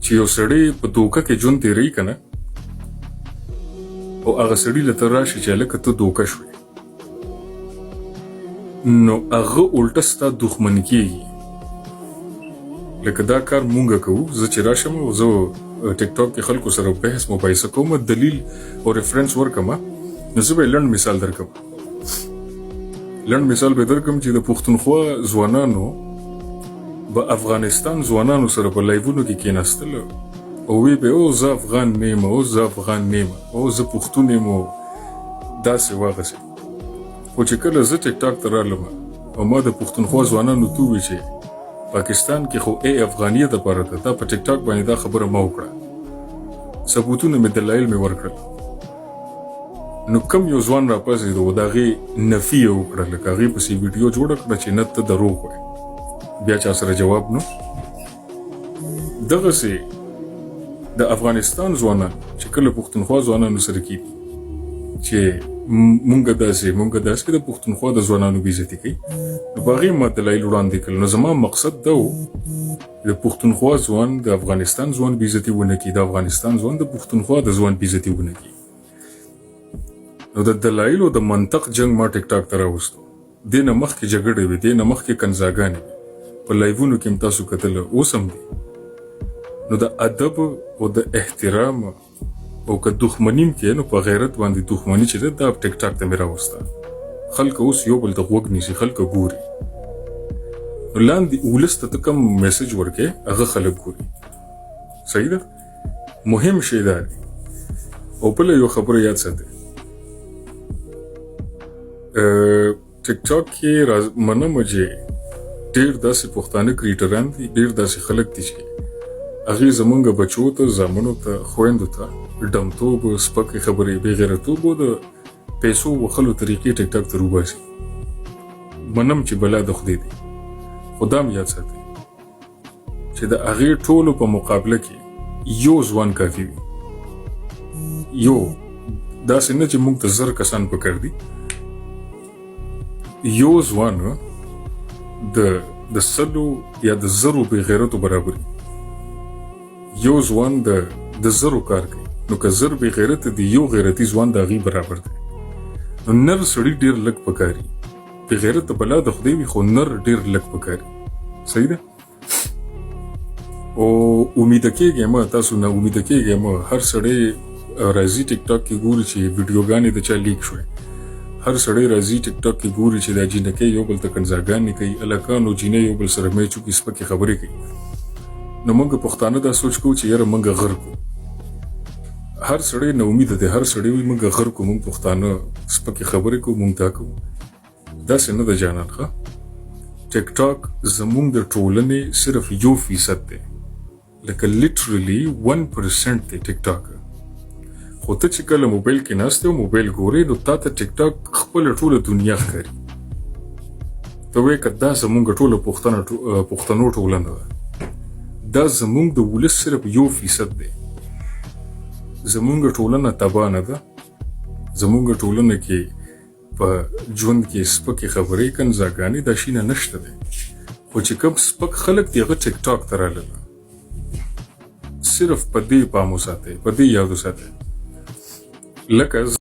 چې یو سړی په دوکه کې ژوند تیروي کنه او هغه سړی له ته راشي چې هلکه ته دوکه شوې نو هغه الټه ستا دښمن کېږي. لکه دا کار مونږ کوو. زه چې راشم او زه ټیک ټاک کې خلکو سره بحث مباحثه کوم دلیل او ریفرنس ورکم نو زه به لنډ مثال درکم. لنډ مثال به درکم چې د پښتونخوا ځوانانو به افغانستان ځوانانو سره په لایوونو کې کېناستل او وی به او زه افغان نیم او زه افغان نیم او زه پښتون نیم او داسې واغسې. خو چې کله زه ټیک ټاک ته رالم او ما د پښتونخوا ځوانانو ته وویل چې پاکستان کې خو افغانیت لپاره ده دا په ټیک ټاک باندې دا خبره ما وکړه ثبوتونه مې دلایل مې ورکړل نو کم یو ځوان راپاڅېد او د هغې نفي یې وکړه لکه هغې پسې ویډیو جوړه کړه چې نه ته دروغ وایې بیا چا سره جواب نو. دغسې د افغانستان ځوانان چې کله پښتونخوا ځوانانو سره کېږي چې مونږ داسې د پښتونخوا د ځوانانو بې عزتي کوي نو په هغې ما دلایل وړاندې کړل. نو زما مقصد دا و د پښتونخوا ځوان د افغانستان ځوان بې عزتي ونه کړي د افغانستان ځوان د پښتونخوا د ځوان بې عزتي ونه کړي. نو د دلایلو د منطق جنګ ما ټیک ټاک ته راوستو. دې نه مخکې جګړې وې دې نه مخکې کنځاګانې وې په لایوونو کې هم تاسو کتله اوس هم دي. نو د ادب او د احترام او که دښمني هم کې نو په غیرت باندې دښمني چې ده دا ټیک ټاک ته مې راوسته. خلک اوس یو بل ته غوږ نیسي خلک ګوري نو لاندې ولس ته ته کوم میسج ورکې هغه خلک ګوري. صحیح ده. مهم شی دا دی او بله یو خبره یاد ساتئ ټیک ټاک کې منم چې ډېر داسې پښتانه کریټران دي ډېر داسې خلک دي چې هغې زمونږ بچو ته زامنو ته خویندو ته ډمتوب سپکې خبرې بې غیرتوب او د پیسو وخلو طریقې ټیک ټاک ته روباسي. منم چې بلا د خدای دی خو دا هم یاد ساتئ چې د هغې ټولو په مقابله کې یو ځوان کافي وي. یو داسې نه چې موږ ته زر کسان پکار دي یو ځوان د سلو یا د زرو بې غیرتو برابر یو ځوان د زرو کار کوي نو که زر بې غیرته دی یو غیرتي ځوان د هغې برابر دی. نو نر سړي ډېر لږ پکاري بې غیرته بلا د خدای وي خو نر ډېر لږ پکاري. صحیح ده. او امیده کېږئ مه تاسو نه امیده کېږئ مه هر سړی راځي ټیک ټاک کې ګوري چې ویډیوګانې د چا لیک شوی هر سړی راځي ټیک ټاک کې ګوري چې دا جینکۍ یو بل ته کنځاګانې کوي هلکان او جینۍ یو بل سره میچ وکړي سپکې خبرې کوي. نو موږ پښتانه دا سوچ کوو چې یاره موږ غر کو هر سړی نه امیده دی هر سړی وي موږ غر کو موږ پښتانه سپکې خبرې کوو موږ دا کوو. داسې نه ده جانان ښه. ټیک ټاک زموږ د ټولنې صرف 1% دی لکه لیټرلی 1% دی ټیک ټاک. خو ته چې کله موبایل کې ناست یې او موبایل ګورې نو تا ته ټیک ټاک خپله ټوله دنیا ښکاري. ته وایې که دا زموږ ټوله پښتنو ټولنه ده دا زموږ د ولس صرف 1% دی. زموږ ټولنه تباه نه ده. زموږ ټولنه کې په ژوند کې سپکې خبرې کنځاګانې دا شي نه نشته دی. خو چې کوم سپک خلک دي هغه ټیک ټاک ته رالله. صرف په دې پام وساتئ په دې یاد وساتئ لکه